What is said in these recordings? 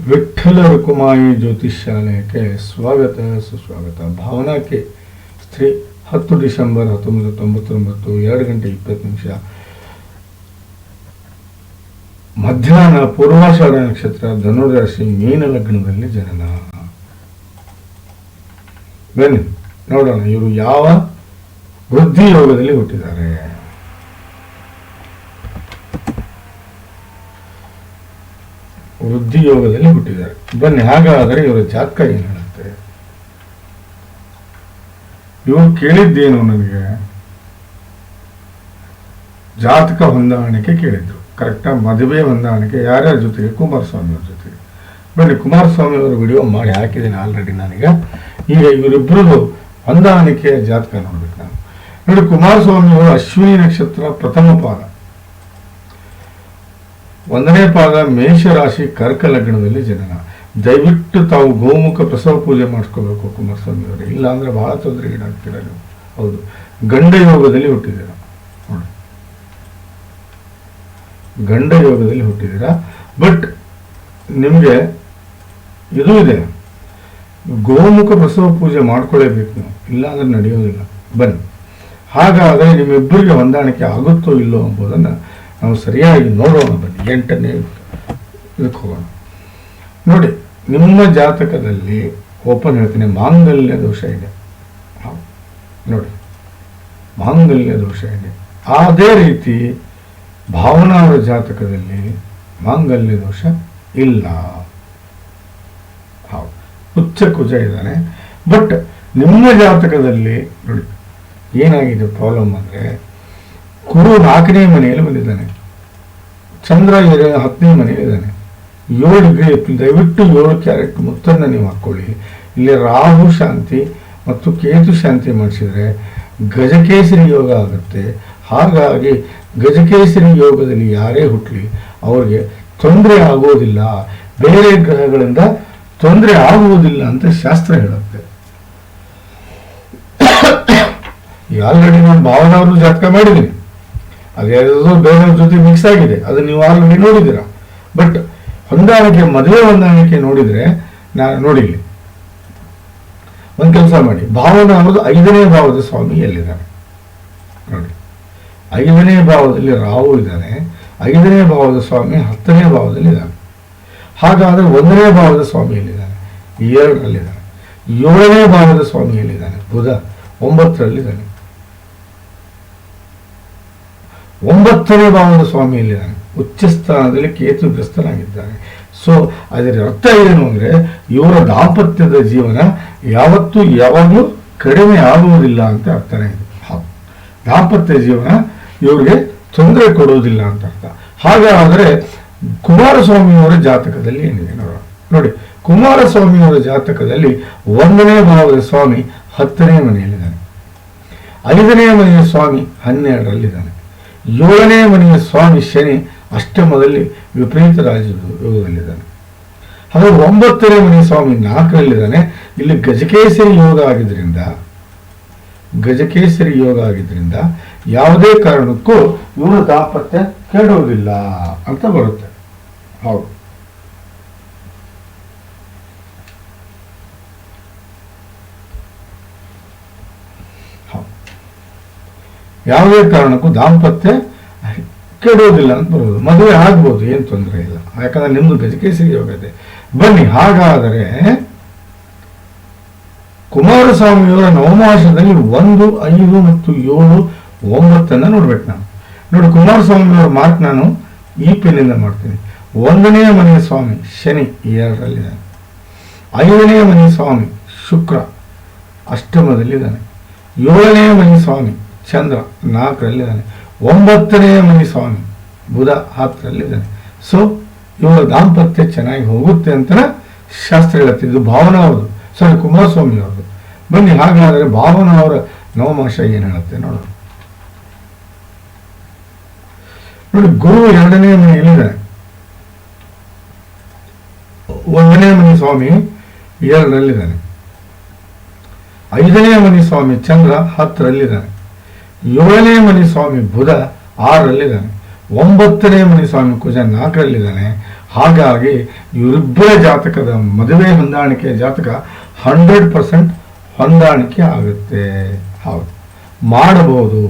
ವಿಠ್ಠಲ ರುಕುಮಾಯಿ ಜ್ಯೋತಿಷ್ಯಾಲಯಕ್ಕೆ ಸ್ವಾಗತ ಸುಸ್ವಾಗತ. ಭಾವನಾಕ್ಕೆ ಸ್ತ್ರೀ 10 ಡಿಸೆಂಬರ್ 1999 2:20 ಮಧ್ಯಾಹ್ನ ಪೂರ್ವಾಷಾಢ ನಕ್ಷತ್ರ, ಧನುರಾಶಿ, ಮೀನ ಲಗ್ನದಲ್ಲಿ ಜನನ. ಬನ್ನಿ ನೋಡೋಣ ಇವರು ಯಾವ ವೃದ್ಧಿ ಯೋಗದಲ್ಲಿ ಹುಟ್ಟಿದ್ದಾರೆ. ವೃದ್ಧಿ ಯೋಗದಲ್ಲಿ ಹುಟ್ಟಿದ್ದಾರೆ. ಬನ್ನಿ ಹಾಗಾದರೆ ಇವರ ಜಾತಕ ಏನು ಹೇಳುತ್ತೆ? ಇವರು ಕೇಳಿದ್ದೇನು ನನಗೆ? ಜಾತಕ ಹೊಂದಾಣಿಕೆ ಕೇಳಿದ್ರು. ಕರೆಕ್ಟಾ? ಮದುವೆ ಹೊಂದಾಣಿಕೆ ಯಾರ್ಯಾರ ಜೊತೆಗೆ? ಕುಮಾರಸ್ವಾಮಿ ಅವ್ರ ಜೊತೆಗೆ. ಬನ್ನಿ ಕುಮಾರಸ್ವಾಮಿ ಅವರ ವಿಡಿಯೋ ಮಾಡಿ ಹಾಕಿದ್ದೇನೆ ಆಲ್ರೆಡಿ ನಾನೀಗ. ಈಗ ಇವರಿಬ್ಬರದು ಹೊಂದಾಣಿಕೆಯ ಜಾತಕ ನೋಡ್ಬೇಕು ನಾನು. ನೋಡಿ, ಕುಮಾರಸ್ವಾಮಿ ಅವರು ಅಶ್ವಿನಿ ನಕ್ಷತ್ರ ಪ್ರಥಮ ಪಾದ, 1ನೇ ಪಾದ ಮೇಷರಾಶಿ, ಕರ್ಕ ಲಗ್ನದಲ್ಲಿ ಜನನ. ದಯವಿಟ್ಟು ತಾವು ಗೋಮುಖ ಪ್ರಸವ ಪೂಜೆ ಮಾಡಿಸ್ಕೋಬೇಕು ಕುಮಾರಸ್ವಾಮಿ ಅವರೇ, ಇಲ್ಲ ಅಂದ್ರೆ ಬಹಳ ತೊಂದರೆಗೀಡಾಗ್ತೀರ ನೀವು. ಹೌದು, ಗಂಡ ಯೋಗದಲ್ಲಿ ಹುಟ್ಟಿದ್ದೀರ ನೋಡಿ, ಗಂಡ ಯೋಗದಲ್ಲಿ ಹುಟ್ಟಿದ್ದೀರಾ. ಬಟ್ ನಿಮಗೆ ಇದು ಇದೆ, ಗೋಮುಖ ಪ್ರಸವ ಪೂಜೆ ಮಾಡ್ಕೊಳ್ಳೇಬೇಕು ನೀವು, ಇಲ್ಲ ಅಂದ್ರೆ ನಡೆಯೋದಿಲ್ಲ. ಬನ್ನಿ ಹಾಗಾದರೆ ನಿಮ್ಮಿಬ್ಬರಿಗೆ ಹೊಂದಾಣಿಕೆ ಆಗುತ್ತೋ ಇಲ್ಲೋ ಎಂಬುದನ್ನು ನಾವು ಸರಿಯಾಗಿ ನೋಡೋಣ. ಬನ್ನಿ 8ನೇ ಇದಕ್ಕೆ ಹೋಗೋಣ. ನೋಡಿ, ನಿಮ್ಮ ಜಾತಕದಲ್ಲಿ ಓಪನ್ ಹೇಳ್ತೀನಿ, ಮಾಂಗಲ್ಯ ದೋಷ ಇದೆ. ನೋಡಿ, ಮಾಂಗಲ್ಯ ದೋಷ ಇದೆ. ಅದೇ ರೀತಿ ಭಾವನಾ ಅವರ ಜಾತಕದಲ್ಲಿ ಮಾಂಗಲ್ಯ ದೋಷ ಇಲ್ಲ. ಹೌದು, ಉಚ್ಚ ಕುಜ ಇದ್ದಾನೆ. ಬಟ್ ನಿಮ್ಮ ಜಾತಕದಲ್ಲಿ ನೋಡಿ ಏನಾಗಿದೆ ಪ್ರಾಬ್ಲಮ್ ಅಂದರೆ, ಗುರು 4ನೇ ಮನೆಯಲ್ಲಿ ಬಂದಿದ್ದಾನೆ, ಚಂದ್ರ 10ನೇ ಮನೆಯಲ್ಲಿ ಇದ್ದಾನೆ. 7 ಗ್ರೇಪ್, ದಯವಿಟ್ಟು 7 ಕ್ಯಾರೆಟ್ ಮುತ್ತನ್ನು ನೀವು ಹಾಕ್ಕೊಳ್ಳಿ. ಇಲ್ಲಿ ರಾಹು ಶಾಂತಿ ಮತ್ತು ಕೇತು ಶಾಂತಿ ಮಾಡಿಸಿದರೆ ಗಜಕೇಸರಿ ಯೋಗ ಆಗುತ್ತೆ. ಹಾಗಾಗಿ ಗಜಕೇಸರಿ ಯೋಗದಲ್ಲಿ ಯಾರೇ ಹುಟ್ಟಲಿ ಅವ್ರಿಗೆ ತೊಂದರೆ ಆಗುವುದಿಲ್ಲ, ಬೇರೆ ಗ್ರಹಗಳಿಂದ ತೊಂದರೆ ಆಗುವುದಿಲ್ಲ ಅಂತ ಶಾಸ್ತ್ರ ಹೇಳುತ್ತೆ. ಈಗ ಆಲ್ರೆಡಿ ನಾನು ಭಾವನವ್ರದ್ದು ಜಾತಕ ಮಾಡಿದ್ದೀನಿ, ಅದ್ಯಾವುದೋ ಬೇರೆಯವ್ರ ಜೊತೆ ಮಿಕ್ಸ್ ಆಗಿದೆ, ಅದು ನೀವು ಆಲ್ರೆಡಿ ನೋಡಿದ್ದೀರಾ. ಬಟ್ ಹೊಂದಾಣಿಕೆ, ಮದುವೆ ಹೊಂದಾಣಿಕೆ ನೋಡಿದರೆ ನಾನು ನೋಡಿಲ್ಲ. ಒಂದು ಕೆಲಸ ಮಾಡಿ, ಭಾವನ ಅನ್ನೋದು 5ನೇ ಭಾವದ ಸ್ವಾಮಿ ಎಲ್ಲಿದ್ದಾನೆ ನೋಡಿ. 5ನೇ ಭಾವದಲ್ಲಿ ರಾಹು ಇದ್ದಾನೆ, 5ನೇ ಭಾವದ ಸ್ವಾಮಿ 10ನೇ ಭಾವದಲ್ಲಿ ಇದ್ದಾನೆ. ಹಾಗಾದರೆ 1ನೇ ಭಾವದ ಸ್ವಾಮಿ ಎಲ್ಲಿದ್ದಾನೆ? 2ರಲ್ಲಿದ್ದಾನೆ. 7ನೇ ಭಾವದ ಸ್ವಾಮಿ ಎಲ್ಲಿದ್ದಾನೆ? ಬುಧ 9ರಲ್ಲಿದ್ದಾನೆ. 9ನೇ ಭಾವದ ಸ್ವಾಮಿ ಎಲ್ಲಿದ್ದಾನೆ? ಉಚ್ಚ ಸ್ಥಾನದಲ್ಲಿ ಕೇತು ಗ್ರಸ್ತನಾಗಿದ್ದಾನೆ. ಸೊ ಅದರ ಅರ್ಥ ಏನು ಅಂದರೆ, ಇವರ ದಾಂಪತ್ಯದ ಜೀವನ ಯಾವಾಗಲೂ ಕಡಿಮೆ ಆಗುವುದಿಲ್ಲ ಅಂತ ಅರ್ಥನೇ ಇದೆ. ದಾಂಪತ್ಯ ಜೀವನ ಇವ್ರಿಗೆ ತೊಂದರೆ ಕೊಡುವುದಿಲ್ಲ ಅಂತ ಅರ್ಥ. ಹಾಗಾದರೆ ಕುಮಾರಸ್ವಾಮಿಯವರ ಜಾತಕದಲ್ಲಿ ಏನಿದೆ ನೋಡೋಣ. ನೋಡಿ, ಕುಮಾರಸ್ವಾಮಿಯವರ ಜಾತಕದಲ್ಲಿ 1ನೇ ಭಾವದ ಸ್ವಾಮಿ 10ನೇ ಮನೆಯಲ್ಲಿದ್ದಾನೆ, 5ನೇ ಮನೆಯ ಸ್ವಾಮಿ 12ರಲ್ಲಿದ್ದಾನೆ, 7ನೇ ಮನೆಯ ಸ್ವಾಮಿ ಶನಿ ಅಷ್ಟಮದಲ್ಲಿ ವಿಪರೀತ ರಾಜಯೋಗದಲ್ಲಿದ್ದಾನೆ. ಹಾಗೆ 9ನೇ ಮನೆಯ ಸ್ವಾಮಿ 4ರಲ್ಲಿದ್ದಾನೆ. ಇಲ್ಲಿ ಗಜಕೇಸರಿ ಯೋಗ ಆಗಿದ್ರಿಂದ ಯಾವುದೇ ಕಾರಣಕ್ಕೂ ಇವರ ದಾಂಪತ್ಯ ಕೆಡುವುದಿಲ್ಲ ಅಂತ ಬರುತ್ತೆ. ಹೌದು, ಯಾವುದೇ ಕಾರಣಕ್ಕೂ ದಾಂಪತ್ಯ ಕೆಡುವುದಿಲ್ಲ ಅಂತ ಬರೋದು. ಮದುವೆ ಆಗ್ಬೋದು, ಏನು ತೊಂದರೆ ಇಲ್ಲ, ಯಾಕಂದ್ರೆ ನಿಮ್ದು ಗಜಕೇಸರಿ ಯೋಗ ಇದೆ. ಬನ್ನಿ ಹಾಗಾದರೆ ಕುಮಾರಸ್ವಾಮಿಯವರ ನವಮಾಸದಲ್ಲಿ 1, 5 ಮತ್ತು 7, 9 ನೋಡ್ಬೇಕು ನಾನು. ನೋಡಿ, ಕುಮಾರಸ್ವಾಮಿಯವರ ಮಾರ್ಕ್ ನಾನು ಈ ಪೆನ್ನಿಂದ ಮಾಡ್ತೀನಿ. 1ನೇ ಮನೆಯ ಸ್ವಾಮಿ ಶನಿ 2ರಲ್ಲಿದ್ದಾನೆ, 5ನೇ ಮನೆಯ ಸ್ವಾಮಿ ಶುಕ್ರ ಅಷ್ಟಮದಲ್ಲಿದ್ದಾನೆ, 7ನೇ ಮನೆಯ ಸ್ವಾಮಿ ಚಂದ್ರ 4ರಲ್ಲಿದ್ದಾನೆ, 9ನೇ ಮನೆ ಸ್ವಾಮಿ ಬುಧ 10ರಲ್ಲಿದ್ದಾನೆ. ಸೊ ಇವರ ದಾಂಪತ್ಯ ಚೆನ್ನಾಗಿ ಹೋಗುತ್ತೆ ಅಂತ ಶಾಸ್ತ್ರ ಹೇಳುತ್ತೆ. ಇದು ಭಾವನಾ ಅವ್ರದ್ದು, ಸಾರಿ ಕುಮಾರಸ್ವಾಮಿ ಅವ್ರದ್ದು. ಬನ್ನಿ ಹಾಗಾದರೆ ಭಾವನಾ ಅವರ ನವಮಾಸ ಏನು ಹೇಳುತ್ತೆ ನೋಡೋಣ. ನೋಡಿ, ಗುರು 2ನೇ ಮನೆಯಲ್ಲಿದ್ದಾನೆ, 1ನೇ ಮನೆ ಸ್ವಾಮಿ 2ರಲ್ಲಿದ್ದಾನೆ, 5ನೇ ಮನೆ ಸ್ವಾಮಿ ಚಂದ್ರ 10ರಲ್ಲಿದ್ದಾನೆ, 7ನೇ ಮನೆ ಸ್ವಾಮಿ ಬುಧ 6ರಲ್ಲಿದ್ದಾನೆ, 9ನೇ ಮನೆ ಸ್ವಾಮಿ ಕುಜ 4ರಲ್ಲಿದ್ದಾನೆ, ಹಾಗಾಗಿ ಇವರಿಬ್ಬರ ಜಾತಕದ ಮದುವೆ ಹೊಂದಾಣಿಕೆ ಜಾತಕ 100% ಹೊಂದಾಣಿಕೆ ಆಗುತ್ತೆ. ಹೌದು, ಮಾಡಬಹುದು.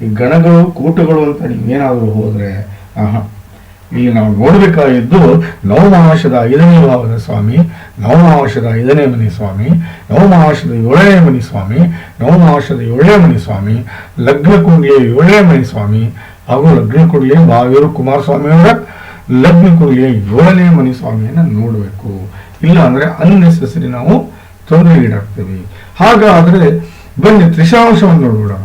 ಈ ಗಣಗಳು ಕೂಟಗಳು ಅಂತ ನೀವೇನಾದರೂ ಹೋದರೆ ಇಲ್ಲಿ ನಾವು ನೋಡಬೇಕಾಗಿದ್ದು ನವಮಾಂಶದ 5ನೇ ಭಾವದ ಸ್ವಾಮಿ, ನವಮಾಂಶದ 5ನೇ ಮನೆ ಸ್ವಾಮಿ, ನವಮಾಂಶದ 7ನೇ ಮನೆ ಸ್ವಾಮಿ, ನವಮಾಂಶದ 7ನೇ ಮನೆ ಸ್ವಾಮಿ, ಲಗ್ನ ಕುಂಡಿಯ 7ನೇ ಮನೆ ಸ್ವಾಮಿ ಹಾಗೂ ಲಗ್ನ ಕುಂಡಿಯ ಬಾವಿಯೂರು ಕುಮಾರಸ್ವಾಮಿಯವರ ಲಗ್ನ ಕುಂಡಿಯ 7ನೇ ಮನೆ ಸ್ವಾಮಿಯನ್ನು ನೋಡಬೇಕು. ಇಲ್ಲ ಅಂದರೆ ಅನ್ನೆಸೆಸರಿ ನಾವು ತೊಂದರೆಗೀಡಾಗ್ತೇವೆ. ಹಾಗಾದರೆ ಬನ್ನಿ ತ್ರಿಶಾಂಶವನ್ನು ನೋಡೋಣ.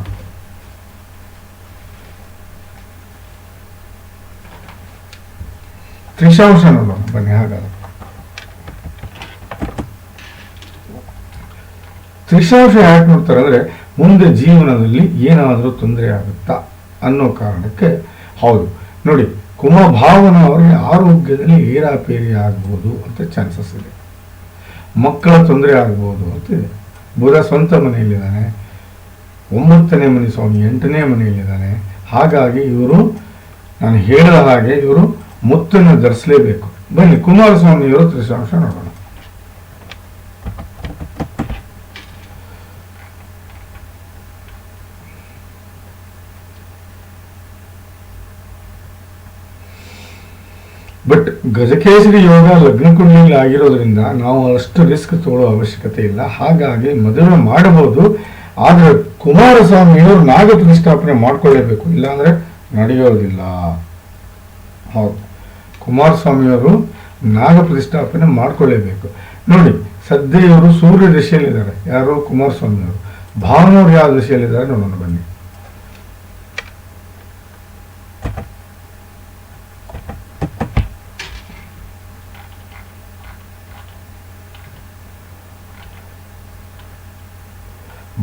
ತ್ರಿಶಾಂಶ ನೋಡೋಣ ಬನ್ನಿ. ಹಾಗಾದ್ರೆ ತ್ರಿಶಾಂಶ ಯಾಕೆ ನೋಡ್ತಾರೆ ಅಂದ್ರೆ ಮುಂದೆ ಜೀವನದಲ್ಲಿ ಏನಾದರೂ ತೊಂದರೆ ಆಗುತ್ತಾ ಅನ್ನೋ ಕಾರಣಕ್ಕೆ. ಹೌದು ನೋಡಿ, ಕುಂಭಭಾವನ ಅವರಿಗೆ ಆರೋಗ್ಯದಲ್ಲಿ ಏರಾಪೇರಿ ಆಗ್ಬೋದು ಅಂತ ಚಾನ್ಸಸ್ ಇದೆ. ಮಕ್ಕಳ ತೊಂದರೆ ಆಗ್ಬೋದು ಅಂತ ಇದೆ. ಬುಧ ಸ್ವಂತ ಮನೆಯಲ್ಲಿದ್ದಾನೆ, 9ನೇ ಮನೆ ಸ್ವಾಮಿ 8ನೇ ಮನೆಯಲ್ಲಿದ್ದಾನೆ. ಹಾಗಾಗಿ ಇವರು, ನಾನು ಹೇಳಿದ ಹಾಗೆ ಇವರು ಮುತ್ತನ್ನು ಧರಿಸಲೇಬೇಕು. ಬನ್ನಿ ಕುಮಾರಸ್ವಾಮಿಯವರು ತ್ರಿಶಾಂಶ ನೋಡೋಣ. ಬಟ್ ಗಜಕೇಸರಿ ಯೋಗ ಲಗ್ನ ಕುಂಡಲಿಯಲ್ಲಿ ಆಗಿರೋದ್ರಿಂದ ನಾವು ಅಷ್ಟು ರಿಸ್ಕ್ ತಗೊಳ್ಳೋ ಅವಶ್ಯಕತೆ ಇಲ್ಲ. ಹಾಗಾಗಿ ಮದುವೆ ಮಾಡಬಹುದು. ಆದರೆ ಕುಮಾರಸ್ವಾಮಿಯವರು ನಾಗ ಪ್ರತಿಷ್ಠಾಪನೆ ಮಾಡ್ಕೊಳ್ಳೇಬೇಕು, ಇಲ್ಲಾಂದ್ರೆ ನಡೆಯೋದಿಲ್ಲ. ಹೌದು, ಕುಮಾರಸ್ವಾಮಿಯವರು ನಾಗ ಪ್ರತಿಷ್ಠಾಪನೆ ಮಾಡ್ಕೊಳ್ಳೇಬೇಕು. ನೋಡಿ, ಸದ್ಯ ಇವರು ಸೂರ್ಯ ದಶೆಯಲ್ಲಿದ್ದಾರೆ. ಯಾರು? ಕುಮಾರಸ್ವಾಮಿಯವರು. ಭಾವನವರು ಯಾವ ದಶೆಯಲ್ಲಿದ್ದಾರೆ ನೋಡೋಣ ಬನ್ನಿ.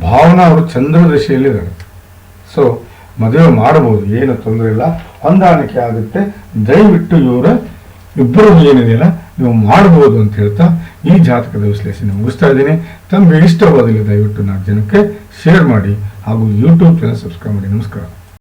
ಭಾವನಾ ಅವರು ಚಂದ್ರ ದಶೆಯಲ್ಲಿದ್ದಾರೆ. ಸೊ ಮದುವೆ ಮಾಡಬಹುದು, ಏನು ತೊಂದರೆ ಇಲ್ಲ, ಹೊಂದಾಣಿಕೆ ಆಗುತ್ತೆ. ದಯವಿಟ್ಟು ಇವರ ಇಬ್ಬರು ಏನಿದೆಯಲ್ಲ ನೀವು ಮಾಡಬಹುದು ಅಂತ ಹೇಳ್ತಾ ಈ ಜಾತಕದ ವಿಶ್ಲೇಷಣೆ ಮುಗಿಸ್ತಾ ಇದ್ದೀನಿ. ತಮಗೆ ಇಷ್ಟವಾದಲ್ಲಿ ದಯವಿಟ್ಟು 4 ಜನಕ್ಕೆ ಶೇರ್ ಮಾಡಿ ಹಾಗೂ ಯೂಟ್ಯೂಬ್ ಚಾನಲ್ ಸಬ್ಸ್ಕ್ರೈಬ್ ಮಾಡಿ. ನಮಸ್ಕಾರ.